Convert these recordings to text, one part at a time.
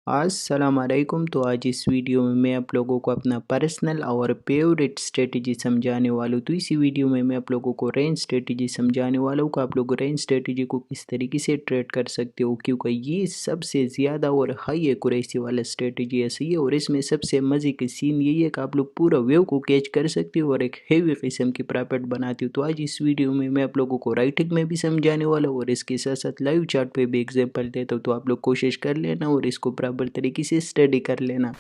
अस्सलाम वालेकुम। तो आज इस वीडियो में मैं आप लोगों को अपना पर्सनल और फेवरेट स्ट्रेटजी समझाने वाला हूँ। तो इसी वीडियो में मैं आप लोगों को रेंज स्ट्रेटजी समझाने वाला हूँ कि आप लोग रेंज स्ट्रेटजी को किस तरीके से ट्रेड कर सकते हो, क्योंकि ये सबसे ज़्यादा और हाई एक्यूरेसी वाला स्ट्रेटजी ऐसी है। और इसमें सबसे मज़े की सीन यही है कि आप लोग पूरा वेव को कैच कर सकते हो और एक हेवी किस्म की प्रॉफिट बनाते हो। तो आज इस वीडियो में मैं आप लोगों को राइटिंग में भी समझाने वाला हूँ और इसके साथ साथ लाइव चार्ट पे भी एग्जांपल देता हूँ। तो आप लोग कोशिश कर लेना और इसको बराबर तरीके से स्टडी कर लेना।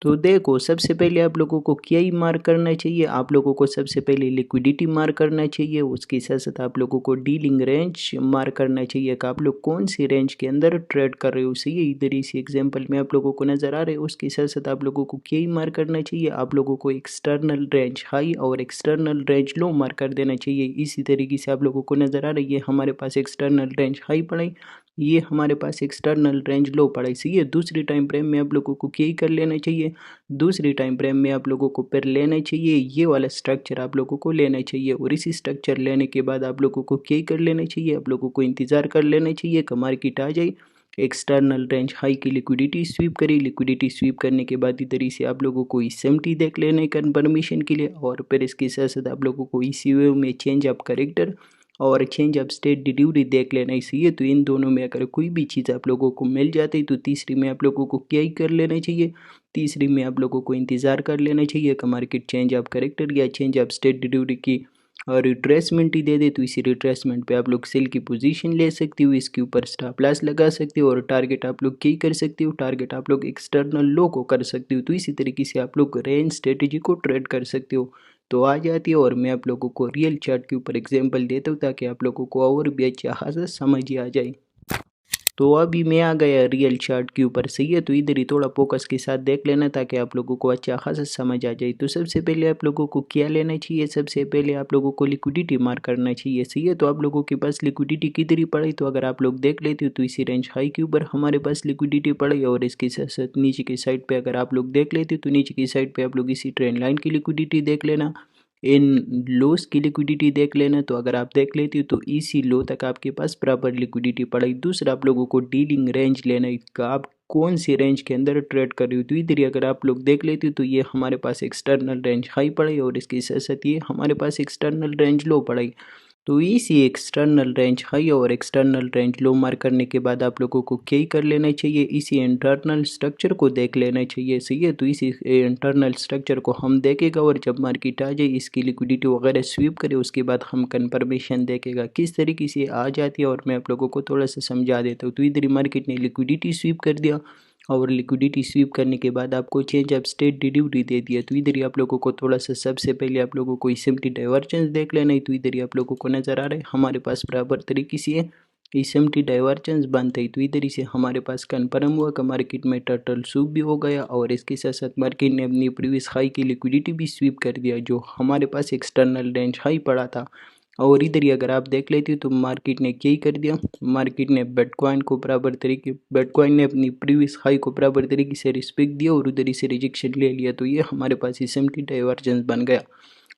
तो देखो, सबसे पहले आप लोगों को क्या ही मार्क करना चाहिए। आप लोगों को सबसे पहले लिक्विडिटी मार्क करना चाहिए, उसके साथ साथ आप लोगों को डीलिंग रेंज मार्क करना चाहिए कि आप लोग कौन सी रेंज के अंदर ट्रेड कर रहे हो। सही है, इधर इसी एग्जांपल में आप लोगों को नज़र आ रहे हो। उसके साथ साथ आप लोगों को क्या ही मार्क करना चाहिए, आप लोगों को एक्सटर्नल रेंज हाई और एक्सटर्नल रेंज लो मार्क कर देना चाहिए। इसी तरीके से आप लोगों को नज़र आ रही है, हमारे पास एक्सटर्नल रेंज हाई पड़ी, ये हमारे पास एक्सटर्नल रेंज लो पड़ा। सही है, दूसरी टाइम फ्रेम में आप लोगों को क्या ही कर लेना चाहिए, दूसरी टाइम फ्रेम में आप लोगों को फिर लेना चाहिए ये वाला स्ट्रक्चर आप लोगों को लेना चाहिए। और इसी स्ट्रक्चर लेने के बाद आप लोगों को क्या कर लेना चाहिए, आप लोगों को इंतज़ार कर लेना चाहिए कि मार्केट आ जाए, एक्सटर्नल रेंज हाई की लिक्विडिटी स्वीप करी। लिक्विडिटी स्वीप करने के बाद इधर से आप लोगों को ECMT देख लेने का परमिशन के लिए, और फिर इसके साथ साथ आप लोगों को इसी वेव में चेंज ऑफ करेक्टर और चेंज ऑफ स्टेट डिलीवरी देख लेना चाहिए। तो इन दोनों में अगर कोई भी चीज़ आप लोगों को मिल जाती है तो तीसरी में आप लोगों को क्या ही कर लेना चाहिए, तीसरी में आप लोगों को इंतज़ार कर लेना चाहिए कि मार्केट चेंज ऑफ करेक्टर या चेंज ऑफ स्टेट डिलीवरी की और रिट्रेसमेंट ही दे दे। तो इसी रिट्रेसमेंट पे आप लोग सेल की पोजीशन ले सकते हो, इसके ऊपर स्टॉप लॉस लगा सकते हो और टारगेट आप लोग क्या कर सकते हो, टारगेट आप लोग एक्सटर्नल लो को कर सकते हो। तो इसी तरीके से आप लोग रेंज स्ट्रेटेजी को ट्रेड कर सकते हो। तो आ जाती है और मैं आप लोगों को रियल चार्ट के ऊपर एग्जांपल देता हूँ ताकि आप लोगों को और भी अच्छा खासा समझ आ जाए। तो अभी मैं आ गया रियल चार्ट के ऊपर। सही है, तो इधर ही थोड़ा फोकस के साथ देख लेना ताकि आप लोगों को अच्छा खासा समझ आ जाए। तो सबसे पहले आप लोगों को क्या लेना चाहिए, सबसे पहले आप लोगों को लिक्विडिटी मार्क करना चाहिए। सही है, तो आप लोगों के पास लिक्विडिटी किधर ही पड़ी, तो अगर आप लोग देख लेते हो तो इसी रेंज हाई के ऊपर हमारे पास लिक्विडिटी पड़ी और इसके साथ साथ नीचे की साइड पे अगर आप लोग देख लेते हो तो नीचे की साइड पे आप लोग इसी ट्रेंड लाइन की लिक्विडिटी देख लेना, इन लोस की लिक्विडिटी देख लेना। तो अगर आप देख लेते हो तो इसी लो तक आपके पास प्रॉपर लिक्विडिटी पड़ी। दूसरा आप लोगों को डीलिंग रेंज लेना है कि आप कौन सी रेंज के अंदर ट्रेड कर रहे हो। तो इधर ही अगर आप लोग देख लेते हो तो ये हमारे पास एक्सटर्नल रेंज हाई पड़ी और इसके साथ साथ ये हमारे पास एक्सटर्नल रेंज लो पड़ी। तो इसी एक्सटर्नल रेंज हाई और एक्सटर्नल रेंज लो मार्क करने के बाद आप लोगों को क्या कर लेना चाहिए, इसी इंटरनल स्ट्रक्चर को देख लेना चाहिए। सही है, तो इसी इंटरनल स्ट्रक्चर को हम देखेगा और जब मार्केट आ जाए इसकी लिक्विडिटी वगैरह स्वीप करे उसके बाद हम कन्फर्मेशन देखेगा किस तरीके से आ जाती है। और मैं आप लोगों को थोड़ा सा समझा देता हूँ। तो इधर मार्केट ने लिक्विडिटी स्वीप कर दिया और लिक्विडिटी स्वीप करने के बाद आपको चेंज ऑफ स्टेट डिलीवरी दे दिया। तो इधर ही आप लोगों को थोड़ा सा सबसे पहले आप लोगों को ECMT डाइवर्जेंस देख लेना है। तो इधर ही आप लोगों को नज़र आ रहा है हमारे पास बराबर तरीके से ECMT डाइवर्जेंस बनता है। तो इधर ही से हमारे पास कन्फर्म हुआ कि मार्केट में टोटल स्वीप भी हो गया और इसके साथ साथ मार्केट ने अपनी प्रीवियस हाई की लिक्विडिटी भी स्वीप कर दिया जो हमारे पास एक्सटर्नल रेंज हाई पड़ा था। और इधर ही अगर आप देख लेते हो तो मार्केट ने क्या ही कर दिया, मार्केट ने बिटकॉइन को बराबर तरीके, बिटकॉइन ने अपनी प्रीवियस हाई को बराबर तरीके से रिस्पेक्ट दिया और उधर ही से रिजेक्शन ले लिया। तो ये हमारे पास ECMT डाइवर्जेंस बन गया।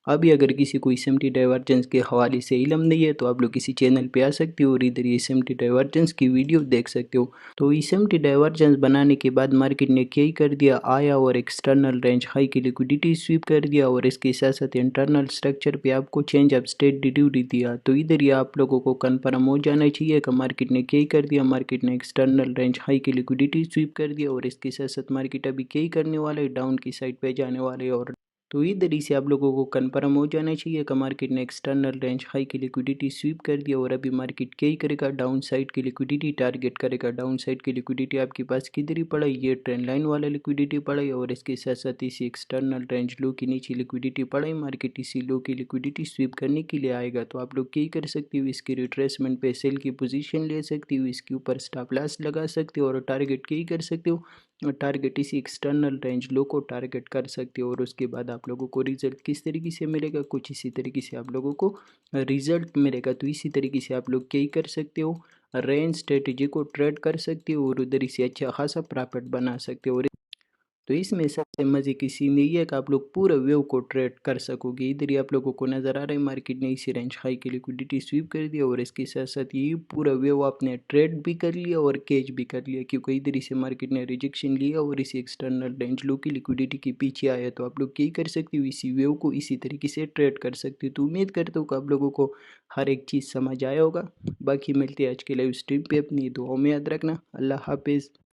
अभी अगर किसी को ECMT डाइवर्जेंस के हवाले से इल्म नहीं है तो आप लोग किसी चैनल पे आ सकते हो और इधर ECMT डाइवर्जेंस की वीडियो देख सकते हो। तो ECMT डाइवर्जेंस बनाने के बाद मार्केट ने क्या ही कर दिया, आया और एक्सटर्नल रेंज हाई की लिक्विडिटी स्वीप कर दिया और इसके साथ साथ इंटरनल स्ट्रक्चर पे आपको चेंज ऑफ स्टेट डिलीवरी दिया। तो इधर ही आप लोगों को कन्फर्म हो जाना चाहिए कि मार्केट ने क्या ही कर दिया, मार्केट ने एक्सटर्नल रेंज हाई की लिक्विडिटी स्वीप कर दिया और इसके साथ साथ मार्केट अभी क्या ही करने वाला है, डाउन की साइड पे जाने वाले। और तो इधर ही से आप लोगों को कन्फर्म हो जाना चाहिए कि मार्केट ने एक्सटर्नल रेंज हाई की लिक्विडिटी स्वीप कर दिया और अभी मार्केट क्या ही करेगा, डाउन साइड की लिक्विडिटी टारगेट करेगा। डाउन साइड की लिक्विडिटी आपके पास किधर ही पड़ा, ये ट्रेंड लाइन वाला लिक्विडिटी पड़ा है और इसके साथ साथ इसी एक्सटर्नल रेंज लो के नीचे लिक्विडिटी पड़ा है। मार्केट इसी लो की लिक्विडिटी स्वीप करने के लिए आएगा। तो आप लोग क्या ही कर सकते हो, इसकी रिट्रेसमेंट पे सेल की पोजीशन ले सकते हो, इसके ऊपर स्टॉप लॉस लगा सकते हो और टारगेट क्या ही कर सकते हो, टारगेट इसी एक्सटर्नल रेंज लो को टारगेट कर सकते हो। और उसके बाद आप लोगों को रिजल्ट किस तरीके से मिलेगा, कुछ इसी तरीके से आप लोगों को रिजल्ट मिलेगा। तो इसी तरीके से आप लोग क्या ही कर सकते हो, रेंज स्ट्रेटेजी को ट्रेड कर सकते हो और उधर से अच्छा खासा प्रॉफिट बना सकते हो। तो इसमें सबसे मज़े की सीन यही है कि आप लोग पूरा वेव को ट्रेड कर सकोगे। इधर ही आप लोगों को नज़र आ रहा है मार्केट ने इसी रेंज हाई की लिक्विडिटी स्वीप कर दिया और इसके साथ साथ ये पूरा वेव आपने ट्रेड भी कर लिया और कैच भी कर लिया, क्योंकि इधर से मार्केट ने रिजेक्शन लिया और इसी एक्सटर्नल रेंज लो की लिक्विडिटी के पीछे आया। तो आप लोग क्या कर सकते हो, इसी वेव को इसी तरीके से ट्रेड कर सकते हो। तो उम्मीद करता हूँ कि आप लोगों को हर एक चीज़ समझ आया होगा। बाकी मिलते हैं आज के लाइव स्ट्रीम पे, अपनी दुआओं में याद रखना। अल्लाह हाफिज़।